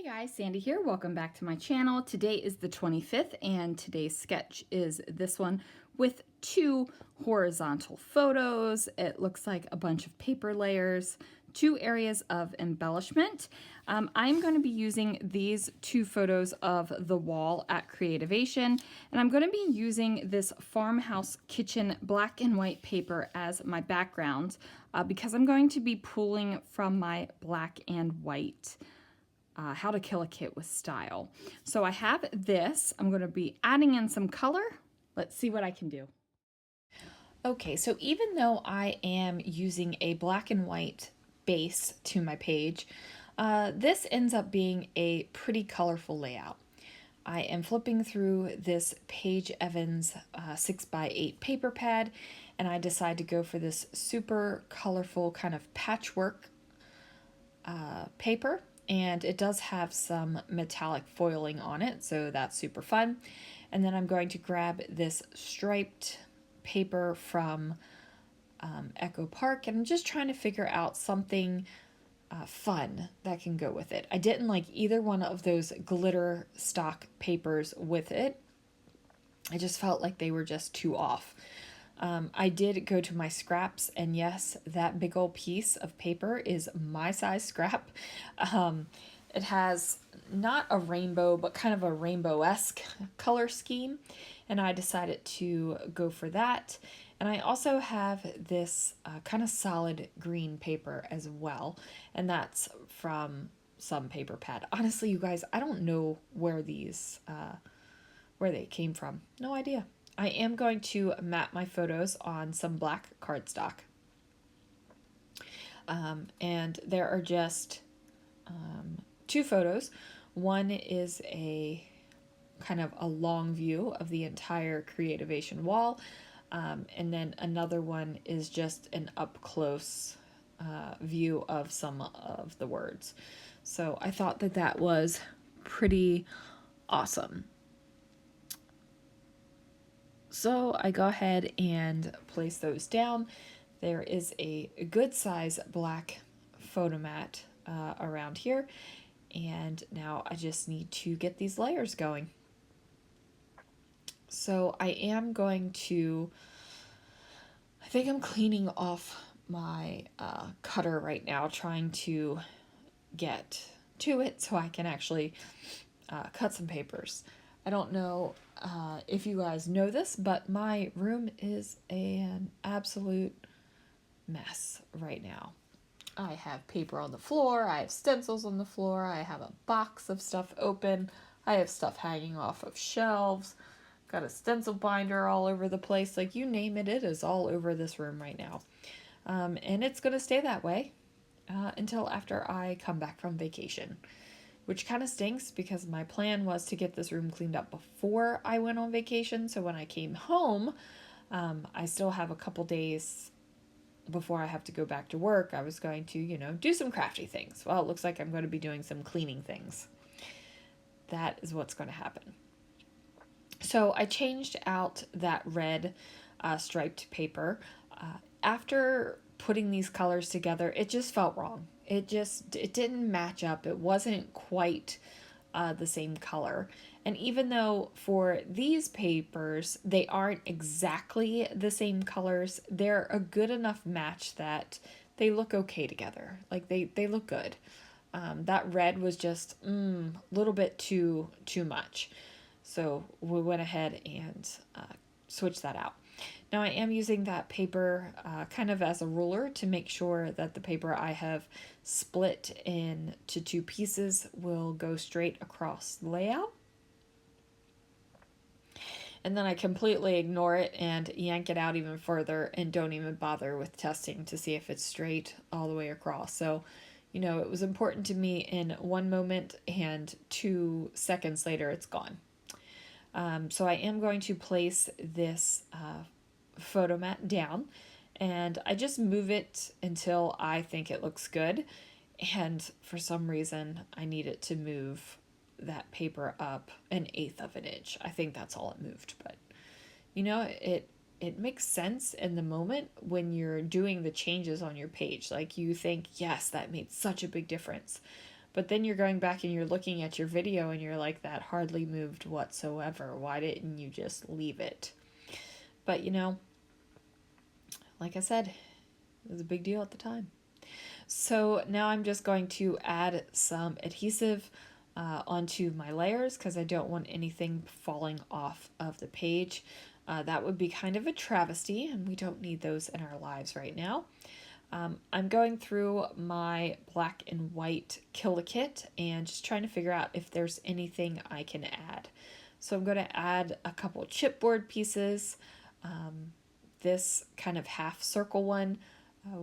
Hey guys, Sandy here. Welcome back to my channel. Today is the 25th and today's sketch is this one with two horizontal photos. It looks like a bunch of paper layers, two areas of embellishment. I'm going to be using these two photos of the wall at Creativation, and I'm going to be using this farmhouse kitchen black and white paper as my background because I'm going to be pulling from my black and white How to Kill a Kit with Style. So I have this. I'm going to be adding in some color. Let's see what I can do. Okay, so even though I am using a black and white base to my page, this ends up being a pretty colorful layout. I am flipping through this Paige Evans 6x8 paper pad, and I decide to go for this super colorful kind of patchwork paper. And it does have some metallic foiling on it, so that's super fun. And then I'm going to grab this striped paper from Echo Park, and I'm just trying to figure out something fun that can go with it. I didn't like either one of those glitter stock papers with it. I just felt like they were just too off. I did go to my scraps, and yes, that big old piece of paper is my size scrap. It has not a rainbow, but kind of a rainbow-esque color scheme, and I decided to go for that. And I also have this kind of solid green paper as well, and that's from some paper pad. Honestly, you guys, I don't know where these, where they came from. No idea. I am going to map my photos on some black cardstock. And there are just two photos. One is a kind of a long view of the entire Creativation wall. And then another one is just an up close view of some of the words. So I thought that that was pretty awesome. So I go ahead and place those down. There is a good size black photo mat around here. And now I just need to get these layers going. So I am going to, I think I'm cleaning off my cutter right now, trying to get to it so I can actually cut some papers. I don't know if you guys know this, but my room is an absolute mess right now. I have paper on the floor, I have stencils on the floor, I have a box of stuff open, I have stuff hanging off of shelves, got a stencil binder all over the place. Like, you name it, it is all over this room right now. And it's going to stay that way until after I come back from vacation, which kind of stinks because my plan was to get this room cleaned up before I went on vacation. So when I came home, I still have a couple days before I have to go back to work. I was going to, do some crafty things. Well, it looks like I'm going to be doing some cleaning things. That is what's going to happen. So I changed out that red striped paper. After putting these colors together, it just felt wrong. It didn't match up. It wasn't quite the same color. And even though for these papers, they aren't exactly the same colors, they're a good enough match that they look okay together. Like, they look good. That red was just a little bit too much. So we went ahead and switched that out. Now I am using that paper kind of as a ruler to make sure that the paper I have split into two pieces will go straight across the layout. And then I completely ignore it and yank it out even further and don't even bother with testing to see if it's straight all the way across. So, it was important to me in one moment, and 2 seconds later it's gone. So I am going to place this photo mat down, and I just move it until I think it looks good. And for some reason, I need it to move that paper up 1/8 of an inch. I think that's all it moved, but it makes sense in the moment when you're doing the changes on your page. Like, you think, yes, that made such a big difference. But then you're going back and you're looking at your video and you're like, that hardly moved whatsoever. Why didn't you just leave it? But you know, like I said, it was a big deal at the time. So now I'm just going to add some adhesive onto my layers because I don't want anything falling off of the page. That would be kind of a travesty, and we don't need those in our lives right now. I'm going through my black and white Kill-A-Kit and just trying to figure out if there's anything I can add. So I'm going to add a couple chipboard pieces, this kind of half circle one,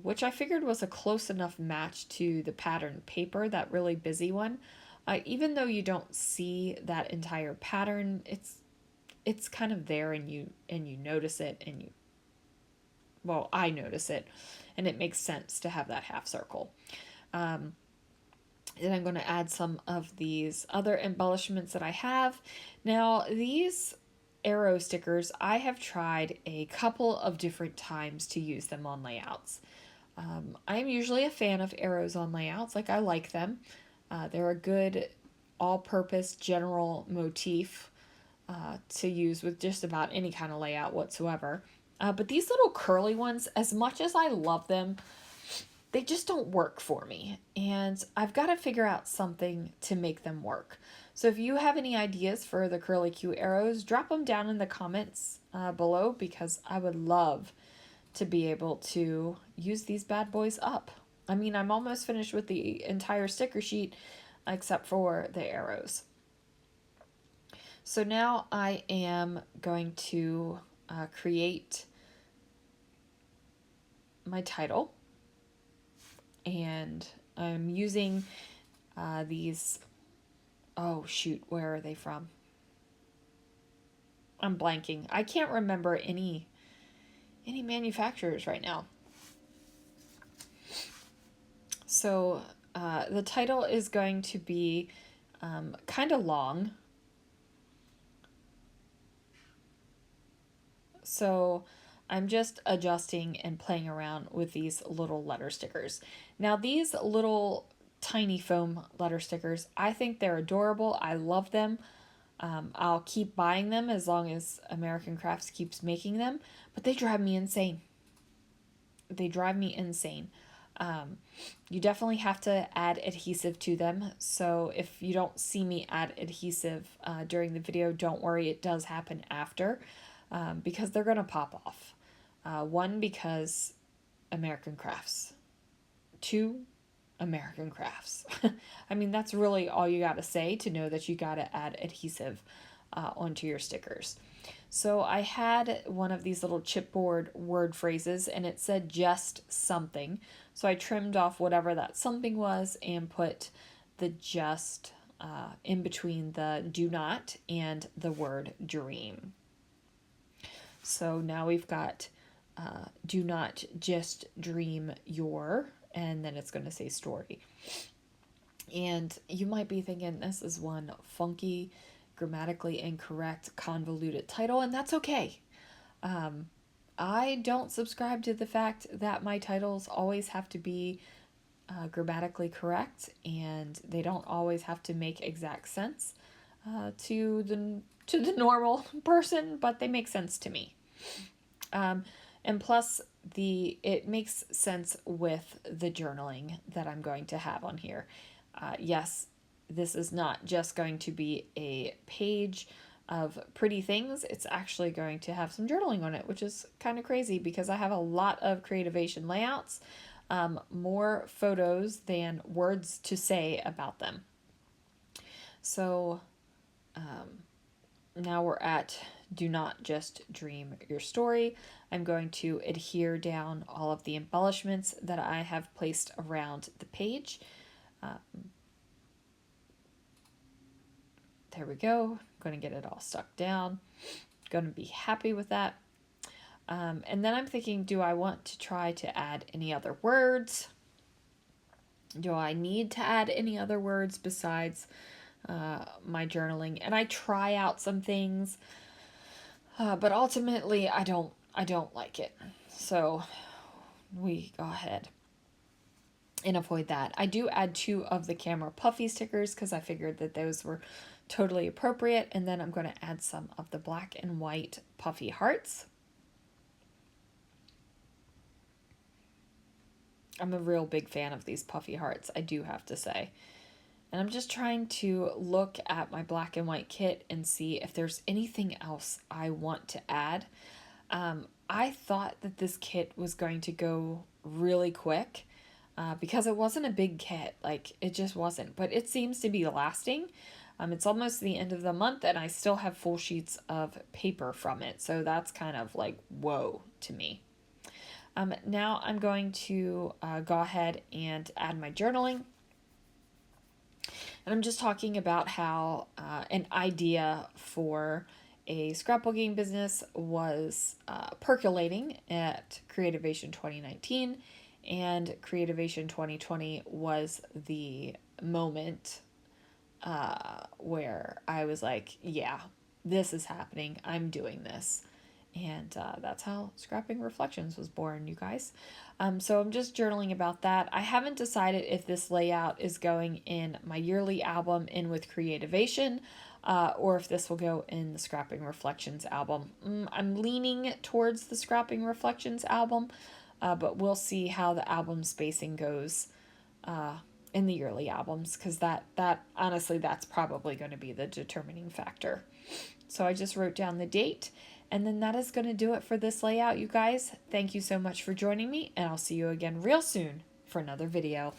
which I figured was a close enough match to the pattern paper, that really busy one. Even though you don't see that entire pattern, it's kind of there, and you notice it, and I notice it, and it makes sense to have that half circle. Then I'm going to add some of these other embellishments that I have. Now, these arrow stickers, I have tried a couple of different times to use them on layouts. I'm usually a fan of arrows on layouts. Like, I like them. They're a good all-purpose general motif to use with just about any kind of layout whatsoever. But these little curly ones, as much as I love them, they just don't work for me. And I've got to figure out something to make them work. So if you have any ideas for the curly Q arrows, drop them down in the comments below, because I would love to be able to use these bad boys up. I mean, I'm almost finished with the entire sticker sheet except for the arrows. So now I am going to create my title, and I'm using these, oh shoot, where are they from? I'm blanking. I can't remember any manufacturers right now. So the title is going to be kind of long. So I'm just adjusting and playing around with these little letter stickers. Now, these little tiny foam letter stickers, I think they're adorable. I love them. I'll keep buying them as long as American Crafts keeps making them, but they drive me insane. They drive me insane. You definitely have to add adhesive to them. So if you don't see me add adhesive during the video, don't worry, it does happen after. Because they're going to pop off. One, because American Crafts. Two, American Crafts. I mean, that's really all you got to say to know that you got to add adhesive onto your stickers. So I had one of these little chipboard word phrases, and it said just something. So I trimmed off whatever that something was and put the just in between the do not and the word dream. So now we've got do not just dream your, and then it's going to say story. And you might be thinking this is one funky, grammatically incorrect, convoluted title, and that's okay. I don't subscribe to the fact that my titles always have to be grammatically correct, and they don't always have to make exact sense to the normal person, but they make sense to me. And plus, it makes sense with the journaling that I'm going to have on here. Yes, this is not just going to be a page of pretty things. It's actually going to have some journaling on it, which is kind of crazy because I have a lot of Creativation layouts, more photos than words to say about them. So now we're at do not just dream your story. I'm going to adhere down all of the embellishments that I have placed around the page. There we go. I'm going to get it all stuck down. Going to be happy with that. And then I'm thinking, do I want to try to add any other words? Do I need to add any other words besides my journaling? And I try out some things, but ultimately I don't like it. So we go ahead and avoid that. I do add 2 of the camera puffy stickers because I figured that those were totally appropriate. And then I'm going to add some of the black and white puffy hearts. I'm a real big fan of these puffy hearts, I do have to say. And I'm just trying to look at my black and white kit and see if there's anything else I want to add. I thought that this kit was going to go really quick because it wasn't a big kit. Like, it just wasn't. But it seems to be lasting. It's almost the end of the month and I still have full sheets of paper from it. So that's kind of like, whoa to me. Now I'm going to go ahead and add my journaling. And I'm just talking about how an idea for a scrapbooking business was percolating at Creativation 2019, and Creativation 2020 was the moment where I was like, yeah, this is happening. I'm doing this. And that's how Scrapping Reflections was born, you guys. So I'm just journaling about that. I haven't decided if this layout is going in my yearly album In With Creativation, or if this will go in the Scrapping Reflections album. I'm leaning towards the Scrapping Reflections album, but we'll see how the album spacing goes in the yearly albums, because that honestly, that's probably going to be the determining factor. So I just wrote down the date. And then that is going to do it for this layout, you guys. Thank you so much for joining me, and I'll see you again real soon for another video.